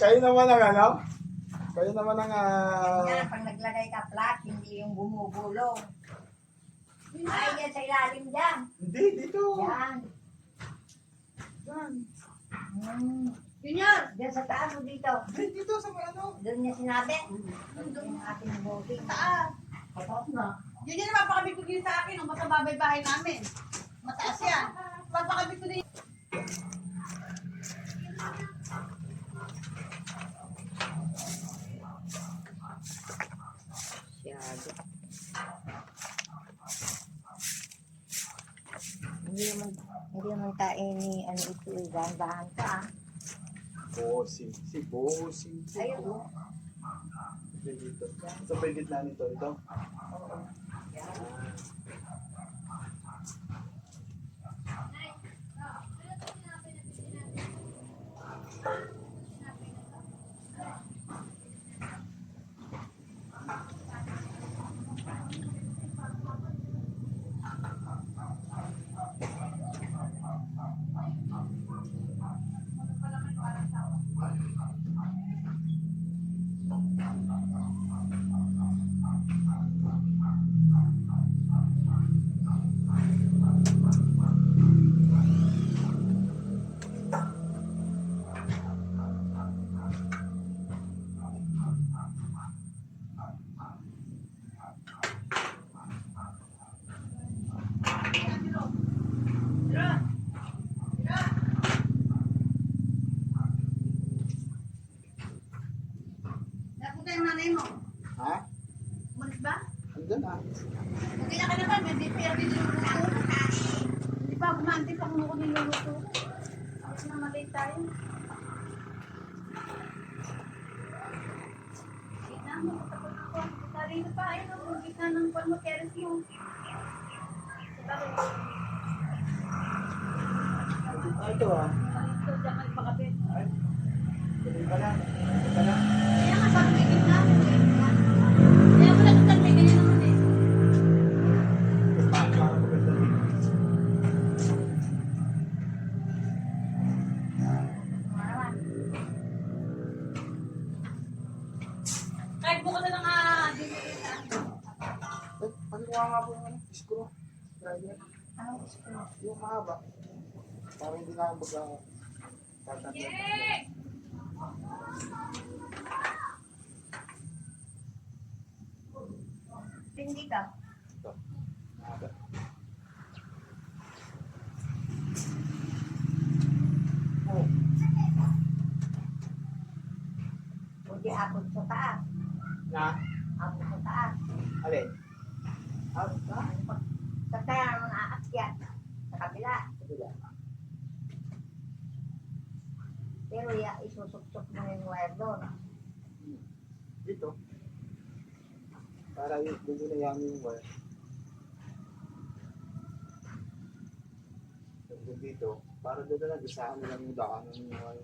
Kayo naman ang ano? Kayo naman ang Yan, pag naglagay ka flat, hindi yung gumugulong. Ay, yan sa ilalim dyan. Hindi, dito. Yan. Yan. Junior, dyan sa taas mo dito. Hindi, dito sa may ano. Doon niya sinabi. Doon yung ating voting. Taas. Pataas na. Yun yung napakabit ko din sa akin, ang basta babay bahay namin. Mataas yan. Papakabit ko din. Siyado. Hindi naman tayo ni ano ito, dahan-dahan ka. Bossing. Si Bossing. Ayun o. Dito. Sa may gitna nito. Ito. Oo. Yan. Napunta yung nanay mo. Ha? Umalis ba? Andun ah. Okay na ka naman, may DPR din yung luto. Hindi pa, bumanti pa kung ako niluluto. Ayos na malay tayo. Gitna mo, kapag ako. Narito pa, ayun o, gitna ng kwan mo, keres mo. Ito ah. Ito, diyan ka ipakabit. Ay. Tuloy ka lang. Tuloy ka lang. Kaya nga, sabi may gitna. Kaya ko nakita, may ganyan naman eh. Parang maganda dito. Kahit bukas na lang dinilin na. Pagkuha nga po yung ano, screw. Driver. Anong gusto mo? Yung mahaba. Para hindi na ako tatanggal. Hindi ka. Ito. Mahaba. Oh. Hindi abot sa taas. Na? Abot sa taas. Alin? Out na? Sa kaya mo naakyat. Sa kabila. Kabila. Pero isusok-sok mo yung wire doon. Dito. Para yung bumulayan yung wire. So, dito. Para doon na lang, isahan mo lang yung daanan yung wire.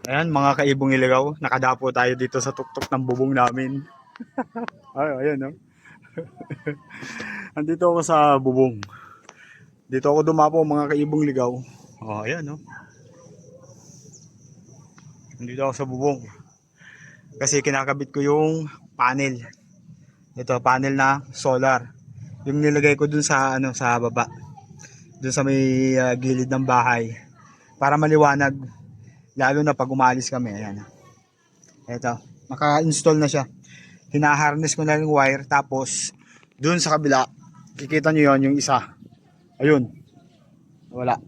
Ayan mga kaibong iligaw, nakadapo tayo dito sa tuktok ng bubong namin. Ay, ayan no. Andito ako sa bubong. Dito ako dumapo mga kaibong ligaw. Oh, ayan no. Andito ako sa bubong. Kasi kinakabit ko yung panel. Ito, panel na solar. Yung nilagay ko dun sa sa baba. Dun sa may gilid ng bahay. Para maliwanag. Lalo na pag umalis kami, ayan. Ito, naka-install na siya. Hinaharness ko na yung wire, tapos dun sa kabila, kikita nyo yon yung isa. Ayun. Wala.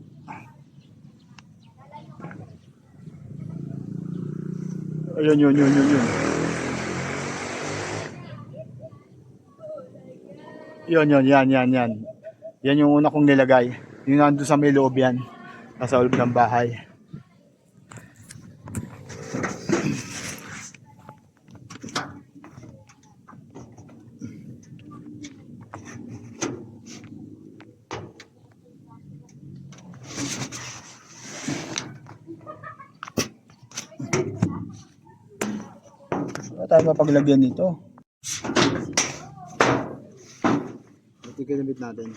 Ayun, yun. Yan. Yan yung una kong nilagay. Yung nandun sa may loob yan. Nasa loob ng bahay. Wala tayo mapaglagyan nito. Ito kinabit natin.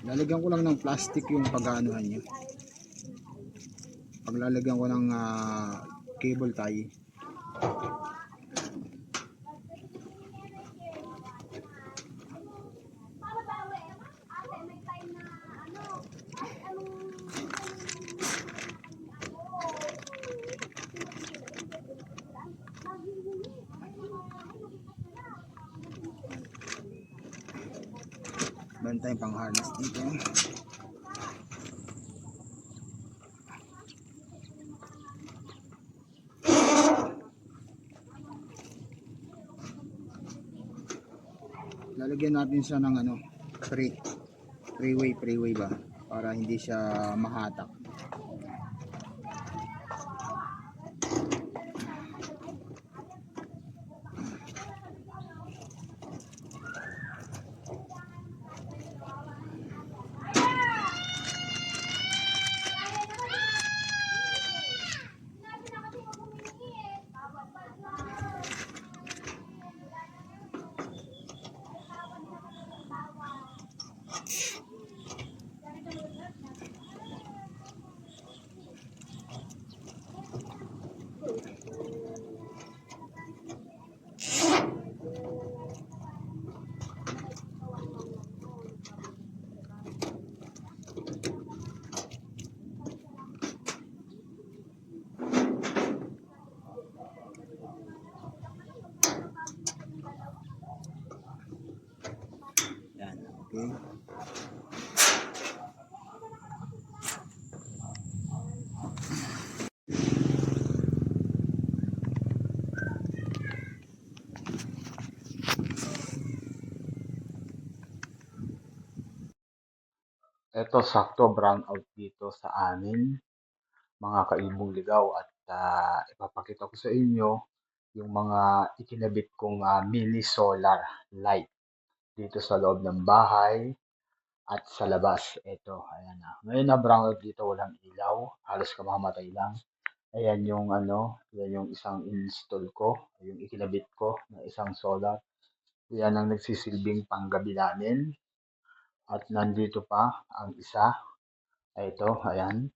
Lalagyan ko lang ng plastic yung pag-aanuhan niya. Paglalagyan ko ng cable tie. Bantay pang harness dito. Lalagyan natin siya ng freeway ba, para hindi siya mahatak. Okay. Eto sakto brown out dito sa amin, mga kaibong ligaw at ipapakita ko sa inyo yung mga ikinabit kong mini solar light dito sa loob ng bahay at sa labas. Eto, ayan na. Ngayon na brown out dito, walang ilaw, halos kamamatay lang. Ayan yung yan yung isang install ko, yung ikinabit ko na isang solar. Yan ang nagsisilbing panggabi namin. At nandito pa ang isa. Ito, ayan.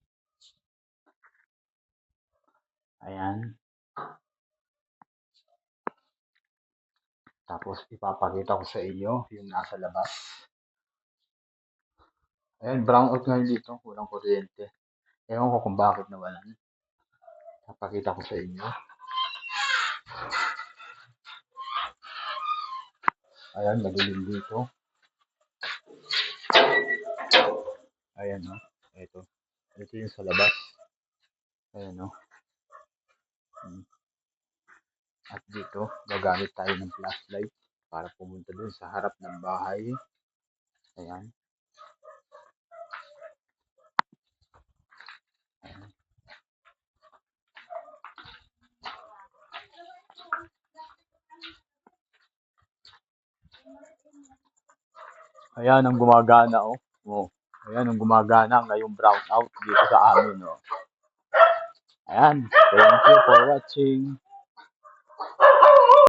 Ayan. Tapos ipapakita ko sa inyo yung nasa labas. Ayan, brown out ngayon dito. Walang kuryente. Ewan ko kung bakit nawalan. Ipapakita ko sa inyo. Ayan, madilim dito. Ayan, no. Ito. Ito yung sa labas. Ayan, no. At dito, gagamit tayo ng flashlight para pumunta dun sa harap ng bahay. Ayan. Ayan ang gumagana, oh. Oh. Ayan ang gumagana ngayong brown out dito sa amin, oh. Ayan. Thank you for watching.